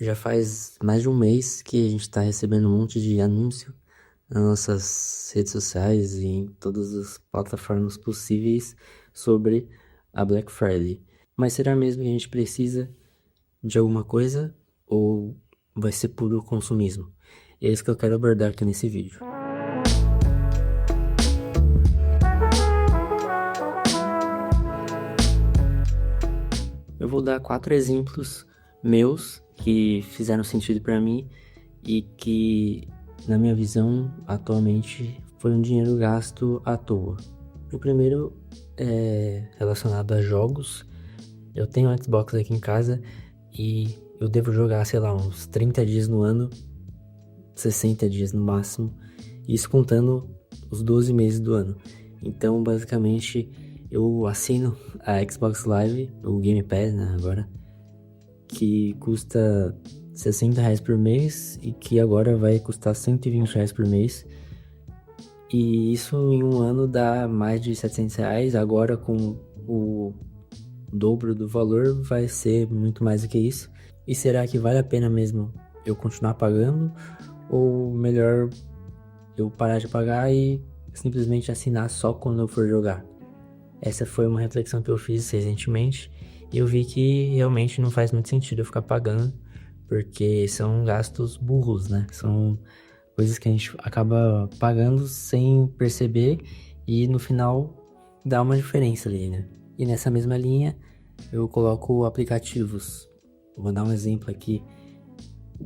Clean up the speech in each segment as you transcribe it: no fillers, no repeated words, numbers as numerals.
Já faz mais de um mês que a gente tá recebendo um monte de anúncio nas nossas redes sociais e em todas as plataformas possíveis sobre a Black Friday. Mas será mesmo que a gente precisa de alguma coisa ou vai ser puro consumismo? É isso que eu quero abordar aqui nesse vídeo. Eu vou dar 4 exemplos meus que fizeram sentido para mim e que, na minha visão, atualmente foi um dinheiro gasto à toa. O primeiro é relacionado a jogos. Eu tenho um Xbox aqui em casa e eu devo jogar, sei lá, uns 30 dias no ano, 60 dias no máximo, isso contando os 12 meses do ano. Então, basicamente, eu assino a Xbox Live, o Game Pass, né, agora, que custa R$60 por mês e que agora vai custar R$120 por mês. E isso em um ano dá mais de R$700, agora com o dobro do valor vai ser muito mais do que isso. E será que vale a pena mesmo eu continuar pagando? Ou melhor eu parar de pagar e simplesmente assinar só quando eu for jogar? Essa foi uma reflexão que eu fiz recentemente e eu vi que realmente não faz muito sentido eu ficar pagando, porque são gastos burros, né? São coisas que a gente acaba pagando sem perceber e no final dá uma diferença ali, né? E nessa mesma linha eu coloco aplicativos. Vou dar um exemplo aqui.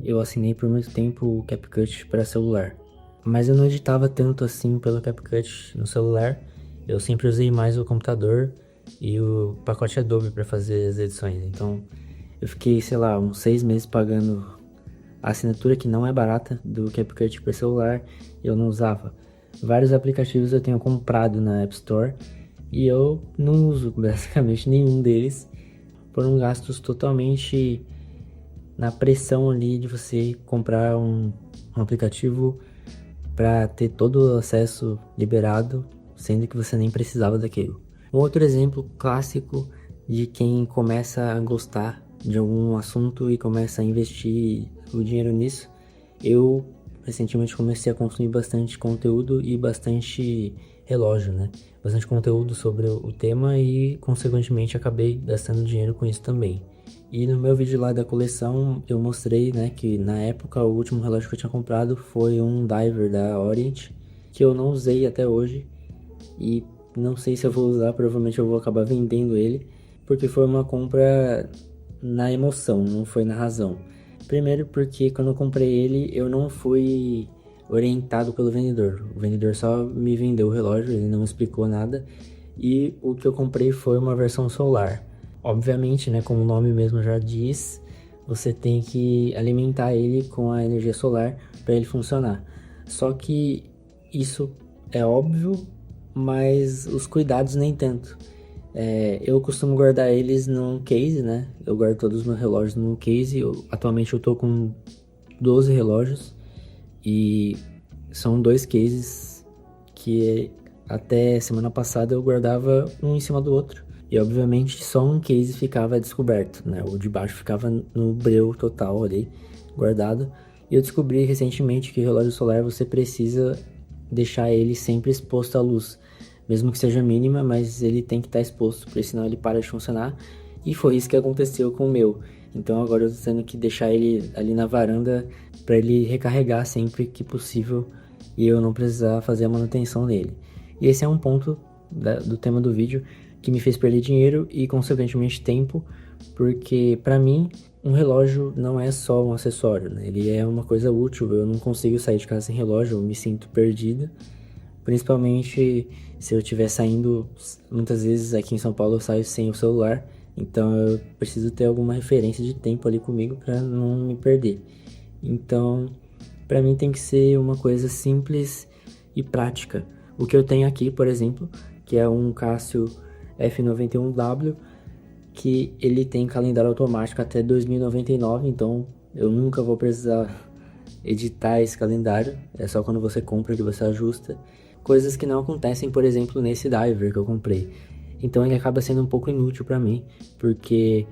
Eu assinei por muito tempo o CapCut para celular, mas eu não editava tanto assim pelo CapCut no celular. Eu sempre usei mais o computador e o pacote Adobe para fazer as edições. Então eu fiquei, sei lá, uns 6 meses pagando a assinatura, que não é barata, do CapCut para celular. Eu não usava. Vários aplicativos eu tenho comprado na App Store e eu não uso basicamente nenhum deles. Foram gastos totalmente na pressão ali de você comprar um aplicativo para ter todo o acesso liberado, sendo que você nem precisava daquilo. Um outro exemplo clássico de quem começa a gostar de algum assunto e começa a investir o dinheiro nisso. Eu recentemente comecei a consumir bastante conteúdo e bastante relógio, né? Bastante conteúdo sobre o tema e, consequentemente, acabei gastando dinheiro com isso também. E no meu vídeo lá da coleção, eu mostrei, né, que na época o último relógio que eu tinha comprado foi um Diver da Orient, que eu não usei até hoje e não sei se eu vou usar, provavelmente eu vou acabar vendendo ele, porque foi uma compra na emoção, não foi na razão. Primeiro porque quando eu comprei ele, eu não fui orientado pelo vendedor. O vendedor só me vendeu o relógio, ele não explicou nada. E o que eu comprei foi uma versão solar. Obviamente, né, como o nome mesmo já diz, você tem que alimentar ele com a energia solar para ele funcionar. Só que isso é óbvio, mas os cuidados nem tanto. Eu costumo guardar eles num case, né? Eu guardo todos os meus relógios num case. Atualmente eu tô com 12 relógios e são 2 cases que até semana passada eu guardava um em cima do outro. E obviamente só um case ficava descoberto, né? O de baixo ficava no breu total ali, guardado. E eu descobri recentemente que o relógio solar você precisa deixar ele sempre exposto à luz. Mesmo que seja mínima, mas ele tem que estar exposto, porque senão ele para de funcionar. E foi isso que aconteceu com o meu. Então agora eu tô tendo que deixar ele ali na varanda para ele recarregar sempre que possível e eu não precisar fazer a manutenção dele. E esse é um ponto do tema do vídeo que me fez perder dinheiro e consequentemente tempo, porque para mim um relógio não é só um acessório, né? Ele é uma coisa útil. Eu não consigo sair de casa sem relógio, eu me sinto perdida. Principalmente se eu estiver saindo, muitas vezes aqui em São Paulo eu saio sem o celular, então eu preciso ter alguma referência de tempo ali comigo para não me perder. Então, para mim tem que ser uma coisa simples e prática. O que eu tenho aqui, por exemplo, que é um Casio F91W, que ele tem calendário automático até 2099, então eu nunca vou precisar editar esse calendário, é só quando você compra que você ajusta. Coisas que não acontecem, por exemplo, nesse Diver que eu comprei. Então ele acaba sendo um pouco inútil para mim, porque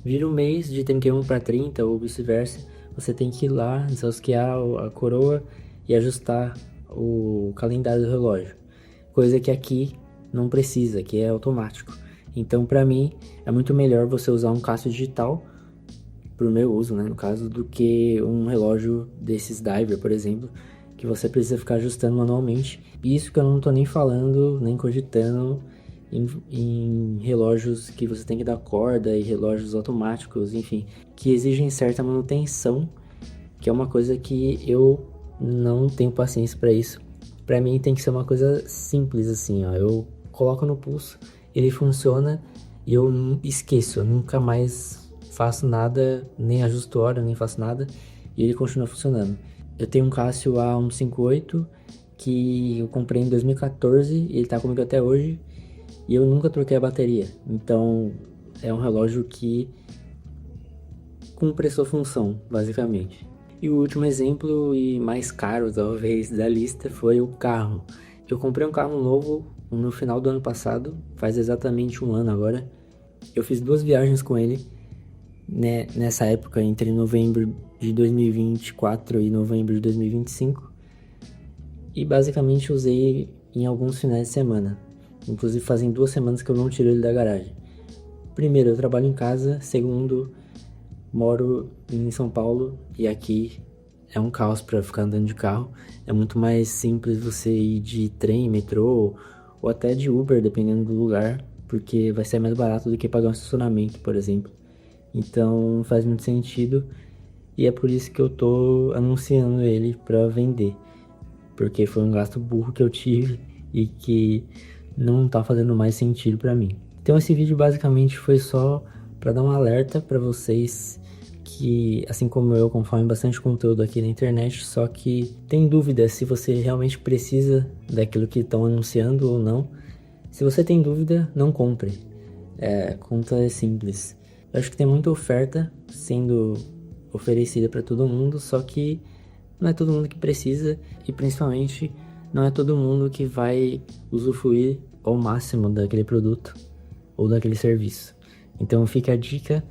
Vira um mês de 31 para 30 ou vice-versa, você tem que ir lá, desrosquear a coroa e ajustar o calendário do relógio. Coisa que aqui não precisa, que é automático. Então, para mim, é muito melhor você usar um Casio digital, pro meu uso, né, no caso, do que um relógio desses Diver, por exemplo, que você precisa ficar ajustando manualmente. Isso que eu não tô nem falando, nem cogitando em relógios que você tem que dar corda e relógios automáticos, enfim, que exigem certa manutenção, que é uma coisa que eu não tenho paciência para isso. Para mim tem que ser uma coisa simples assim, ó. Eu coloco no pulso, ele funciona e eu esqueço, eu nunca mais faço nada, nem ajusto hora, nem faço nada e ele continua funcionando. Eu tenho um Casio A158 que eu comprei em 2014 e ele tá comigo até hoje e eu nunca troquei a bateria. Então é um relógio que cumpre a sua função, basicamente. E o último exemplo, e mais caro talvez da lista, foi o carro. Eu comprei um carro novo no final do ano passado, faz exatamente um ano agora. Eu fiz 2 viagens com ele, né, nessa época, entre novembro de 2024 e novembro de 2025. E basicamente usei em alguns finais de semana. Inclusive fazem 2 semanas que eu não tiro ele da garagem. Primeiro, eu trabalho em casa. Segundo, moro em São Paulo e aqui é um caos para ficar andando de carro. É muito mais simples você ir de trem, metrô ou até de Uber, dependendo do lugar, porque vai ser mais barato do que pagar um estacionamento, por exemplo. Então não faz muito sentido e é por isso que eu tô anunciando ele para vender, porque foi um gasto burro que eu tive e que não tá fazendo mais sentido para mim. Então esse vídeo basicamente foi só para dar um alerta para vocês que, assim como eu, consomem bastante conteúdo aqui na internet, só que tem dúvida se você realmente precisa daquilo que estão anunciando ou não. Se você tem dúvida, não compre. A conta é simples. Eu acho que tem muita oferta sendo oferecida para todo mundo, só que não é todo mundo que precisa e principalmente não é todo mundo que vai usufruir ao máximo daquele produto ou daquele serviço. Então fica a dica: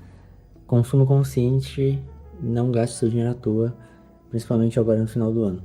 consumo consciente, não gaste seu dinheiro à toa, principalmente agora no final do ano.